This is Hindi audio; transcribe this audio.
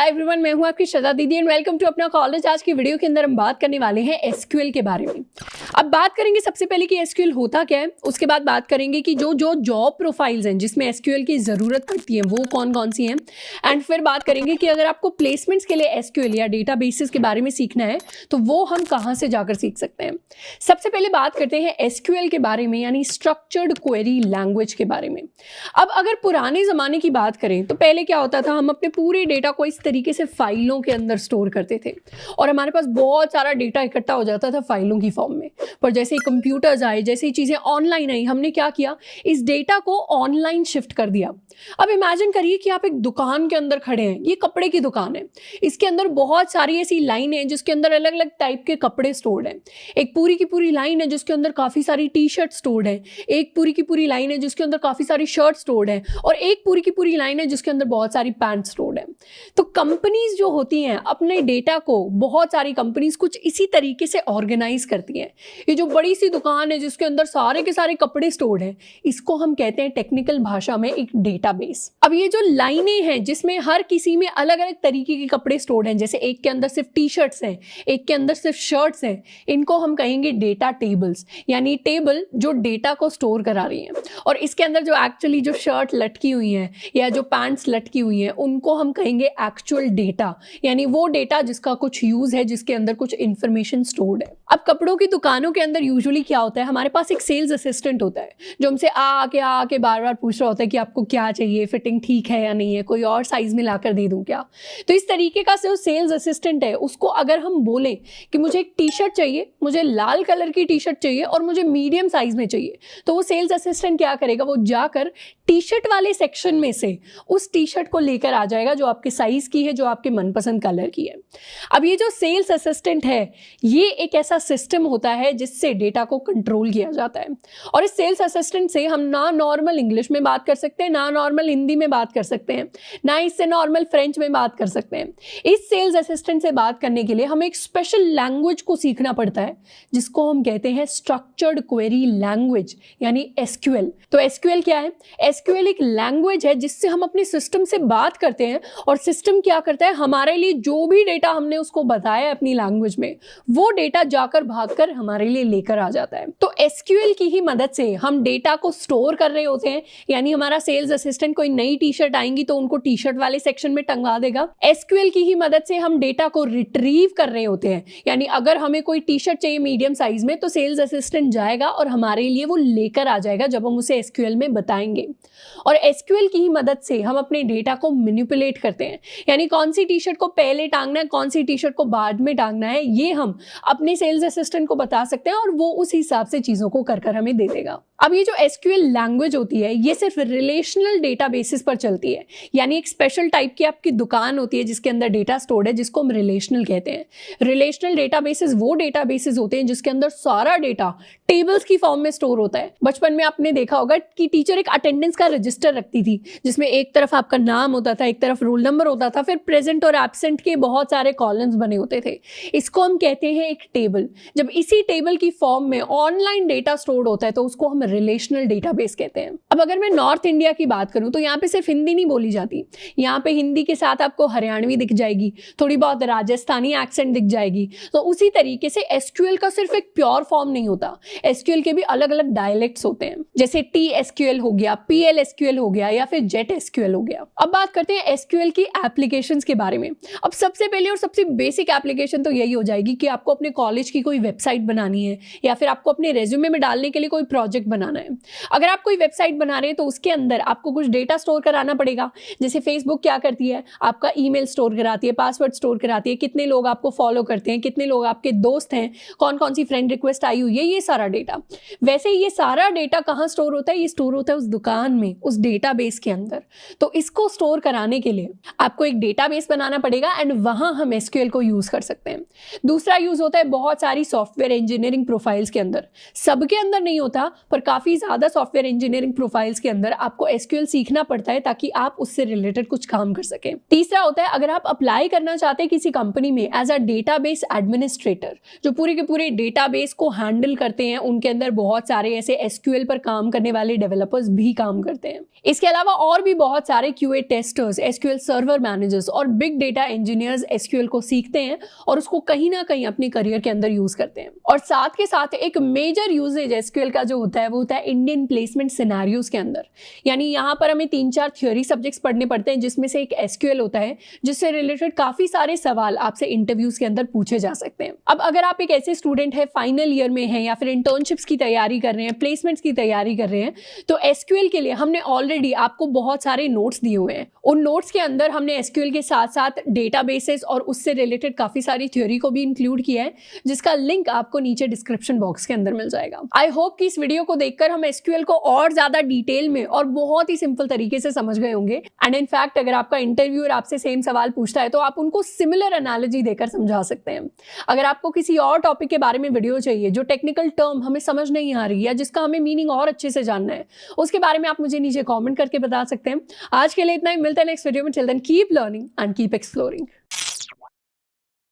हाय एवरीवन, मैं हूं आपकी श्रद्धा दीदी एंड वेलकम टू अपना कॉलेज। आज की वीडियो के अंदर हम बात करने वाले हैं एसक्यूएल के बारे में। अब बात करेंगे सबसे पहले कि एसक्यूएल होता क्या है, उसके बाद बात करेंगे कि जो जो जॉब प्रोफाइल्स हैं जिसमें एसक्यूएल की ज़रूरत पड़ती है वो कौन कौन सी हैं, एंड फिर बात करेंगे कि अगर आपको प्लेसमेंट्स के लिए एसक्यूएल या डेटाबेसेस के बारे में सीखना है तो वो हम कहाँ से जाकर सीख सकते हैं। सबसे पहले बात करते हैं एसक्यूएल के बारे में, यानी स्ट्रक्चर्ड क्वेरी लैंग्वेज के बारे में। अब अगर पुराने ज़माने की बात करें तो पहले क्या होता था, हम अपने पूरे डेटा को इस तरीके से फाइलों के अंदर स्टोर करते थे और हमारे पास बहुत सारा डेटा इकट्ठा हो जाता था फाइलों की फॉर्म में। पर जैसे ही कंप्यूटर्स आए, जैसे ही चीज़ें ऑनलाइन आई, हमने क्या किया, इस डेटा को ऑनलाइन शिफ्ट कर दिया। अब इमेजिन करिए कि आप एक दुकान के अंदर खड़े हैं, ये कपड़े की दुकान है, इसके अंदर बहुत सारी ऐसी लाइन है जिसके अंदर अलग अलग टाइप के कपड़े स्टोर्ड हैं। एक पूरी की पूरी लाइन है जिसके अंदर काफ़ी सारी टी शर्ट स्टोर्ड है, एक पूरी की पूरी लाइन है जिसके अंदर काफ़ी सारी शर्ट स्टोर्ड है, और एक पूरी की पूरी लाइन है जिसके अंदर बहुत सारी पैंट स्टोर्ड है। तो कंपनीज जो होती हैं अपने डेटा को, बहुत सारी कंपनीज कुछ इसी तरीके से ऑर्गेनाइज करती हैं। ये जो बड़ी सी दुकान है जिसके अंदर सारे के सारे कपड़े स्टोर्ड हैं, इसको हम कहते हैं टेक्निकल भाषा में एक डेटाबेस। अब ये जो लाइनें हैं जिसमें हर किसी में अलग अलग तरीके के कपड़े स्टोर्ड हैं, जैसे एक के अंदर सिर्फ टी शर्ट्स हैं, एक के अंदर सिर्फ शर्ट्स हैं, इनको हम कहेंगे डेटा टेबल्स, यानी टेबल जो डेटा को स्टोर करा रही हैं। और इसके अंदर जो एक्चुअली जो शर्ट लटकी हुई हैं या जो पैंट्स लटकी हुई हैं उनको हम कहेंगे एक्चुअल डेटा, यानी वो डेटा जिसका कुछ यूज है, जिसके अंदर कुछ इंफॉर्मेशन स्टोर्ड है। अब कपड़ों की दुकानों के अंदर यूजुअली क्या होता है, हमारे पास एक सेल्स असिस्टेंट होता है जो हमसे आके बार बार पूछ रहा होता है कि आपको क्या चाहिए, फिटिंग ठीक है या नहीं है, कोई और साइज में लाकर दे दूं क्या। तो इस तरीके का जो सेल्स असिस्टेंट है उसको अगर हम बोलें कि मुझे एक टी शर्ट चाहिए, मुझे लाल कलर की टी शर्ट चाहिए और मुझे मीडियम साइज में चाहिए, तो वो सेल्स असिस्टेंट क्या करेगा, वो जाकर टी शर्ट वाले सेक्शन में से उस टी शर्ट को लेकर आ जाएगा जो आपके साइज की है, जो आपके मनपसंद कलर की है। अब ये जो सेल्स असिस्टेंट है ये एक ऐसा सिस्टम होता है जिससे डेटा को कंट्रोल किया जाता है, और इस सेल्स असिस्टेंट से हम ना नॉर्मल इंग्लिश में बात कर सकते हैं, ना नॉर्मल हिंदी में बात कर सकते हैं, ना इससे नॉर्मल फ्रेंच में बात कर सकते हैं। इस सेल्स असिस्टेंट से बात करने के लिए हमें एक स्पेशल लैंग्वेज को सीखना पड़ता है जिसको हम कहते हैं स्ट्रक्चर्ड क्वेरी लैंग्वेज, यानी एसक्यूएल। तो एसक्यूएल क्या है? एसक्यूएल एक लैंग्वेज है जिससे हम अपने सिस्टम से बात करते हैं और सिस्टम क्या करता है, हमारे लिए जो भी डेटा हमने उसको बताया है अपनी लैंग्वेज में, वो डेटा जाकर भागकर हमारे लिए लेकर आ जाता है। तो एसक्यूएल की ही मदद से हम डेटा को स्टोर कर रहे होते हैं, यानी हमारा सेल्स असिस्टेंट कोई नई टी शर्ट आएंगी तो उनको टी शर्ट वाले सेक्शन में टंगा देगा। एसक्यूएल की ही मदद से हम डेटा को रिट्रीव कर रहे होते हैं, यानी अगर हमें कोई टी शर्ट चाहिए मीडियम साइज में तो सेल्स असिस्टेंट जाएगा और हमारे लिए वो लेकर आ जाएगा जब हम उसे एसक्यूएल में बताएंगे। और एसक्यूएल की ही मदद से हम अपने डेटा को मैनिपुलेट करते हैं, यानी कौन सी टी शर्ट को पहले टांगना है, कौन सी टी शर्ट को बाद में टांगना है, ये हम अपने सेल्स असिस्टेंट को बता सकते हैं और वो उस हिसाब से चीज़ों को कर हमें दे देगा। अब ये जो एसक्यूएल लैंग्वेज होती है ये सिर्फ रिलेशनल डेटाबेसेस पर चलती है, यानी एक स्पेशल टाइप की आपकी दुकान होती है जिसके अंदर डेटा स्टोर्ड है, जिसको हम रिलेशनल कहते हैं। रिलेशनल डेटाबेसेस वो डेटाबेसेस होते हैं जिसके अंदर सारा डेटा टेबल्स की फॉर्म में स्टोर होता है। बचपन में आपने देखा होगा कि टीचर एक अटेंडेंस का रजिस्टर रखती थी जिसमें एक तरफ आपका नाम होता था, एक तरफ रोल नंबर होता था, फिर प्रेजेंट और एब्सेंट के बहुत सारे कॉलम्स बने होते थे। इसको हम कहते हैं एक टेबल। जब इसी टेबल की फॉर्म में ऑनलाइन डेटा स्टोर्ड होता है तो उसको हम रिलेशनल डेटाबेस कहते हैं। अब अगर मैं नॉर्थ इंडिया की बात करूं तो यहाँ पे सिर्फ हिंदी नहीं बोली जाती, यहाँ पे हिंदी के साथ आपको हरियाणवी दिख जाएगी, थोड़ी बहुत राजस्थानी एक्सेंट दिख जाएगी। तो उसी तरीके से एसक्यूएल का सिर्फ एक प्योर फॉर्म नहीं होता, एसक्यूएल के भी अलग अलग डायलेक्ट्स होते हैं, जैसे टी एसक्यूएल हो गया, पीएल एसक्यूएल हो गया या फिर जेट एसक्यूएल हो गया। अब बात करते हैं एसक्यूएल की एप्लीकेशंस के बारे में। अब सबसे पहले और सबसे बेसिक एप्लीकेशन तो यही हो जाएगी कि आपको अपने कॉलेज की कोई वेबसाइट बनानी है या फिर आपको अपने रेज्यूमे में डालने के लिए कोई प्रोजेक्ट बनाना है। अगर आप कोई वेबसाइट बना रहे हैं तो उसके अंदर आपको कुछ डेटा स्टोर कराना पड़ेगा। जैसे फेसबुक क्या करती है, आपका ईमेल स्टोर कराती है, पासवर्ड स्टोर कराती है, कितने लोग आपको फॉलो करते हैं, कितने लोग आपके दोस्त हैं, कौन कौन सी फ्रेंड रिक्वेस्ट आई हुई है, ये सारा डेटा। वैसे ये सारा डेटा कहाँ स्टोर होता है, ये स्टोर होता है उस दुकान में, उस डेटाबेस के अंदर। तो इसको स्टोर कराने के लिए आपको एक डेटाबेस बनाना पड़ेगा एंड वहां हम एसक्यूएल को यूज कर सकते हैं। दूसरा यूज होता है बहुत सारी सॉफ्टवेयर इंजीनियरिंग प्रोफाइल्स के अंदर, सबके अंदर नहीं होता पर काफी ज्यादा सॉफ्टवेयर इंजीनियरिंग प्रोफाइल्स के अंदर आपको एसक्यूएल सीखना पड़ता है ताकि आप उससे रिलेटेड कुछ काम कर सकें। तीसरा होता है अगर आप अप्लाई करना चाहते हैं किसी कंपनी में एज अ डेटाबेस एडमिनिस्ट्रेटर, जो पूरे के पूरे डेटाबेस को हैंडल करते हैं, उनके अंदर बहुत सारे ऐसे एसक्यूएल पर काम करने वाले डेवलपर्स भी काम करते हैं। इसके अलावा और भी बहुत सारे QA testers, SQL server managers और बिग डेटा इंजीनियर्स एसक्यूएल को सीखते हैं और उसको कहीं ना कहीं अपने करियर के अंदर यूज करते हैं। और साथ के साथ एक मेजर यूजेज एसक्यूएल का जो होता है वो होता है इंडियन प्लेसमेंट सिनेरियोज के अंदर। यानी यहाँ पर हमें 3-4 थ्योरी सब्जेक्ट्स पढ़ने पड़ते हैं जिसमें से एक एसक्यूएल होता है, जिससे रिलेटेड काफी सारे सवाल आपसे इंटरव्यूज के अंदर पूछे जा सकते हैं। अब अगर आप एक ऐसे स्टूडेंट है, फाइनल ईयर में है या फिर इंटर्नशिप्स की तैयारी कर रहे हैं, प्लेसमेंट्स की तैयारी कर रहे हैं, तो एसक्यूएल के लिए हमने ऑलरेडी आपको बहुत सारे नोट्स दिए हुए हैं। उन नोट्स के अंदर हमने एसक्यूएल के साथ साथ डेटाबेसेस और उससे रिलेटेड काफी सारी थ्योरी को भी इंक्लूड किया है, जिसका लिंक आपको नीचे डिस्क्रिप्शन बॉक्स के अंदर मिल जाएगा। आई होप कि इस वीडियो को देखकर हम एसक्यूएल को और ज्यादा डिटेल में और बहुत ही सिंपल तरीके से समझ गए होंगे। एंड इनफैक्ट अगर आपका इंटरव्यूअर आपसे सेम सवाल पूछता है तो आप उनको सिमिलर एनालॉजी देकर समझा सकते हैं। अगर आपको किसी और टॉपिक के बारे में वीडियो चाहिए जो टेक्निकल टर्म हमें समझ नहीं आ रही है, जिसका हमें मीनिंग और अच्छे से जानना है, उसके बारे में आप मुझे नीचे कमेंट करके बता सकते हैं। आज के लिए इतना ही, मिलते हैं नेक्स्ट वीडियो में। Till then keep learning and keep exploring.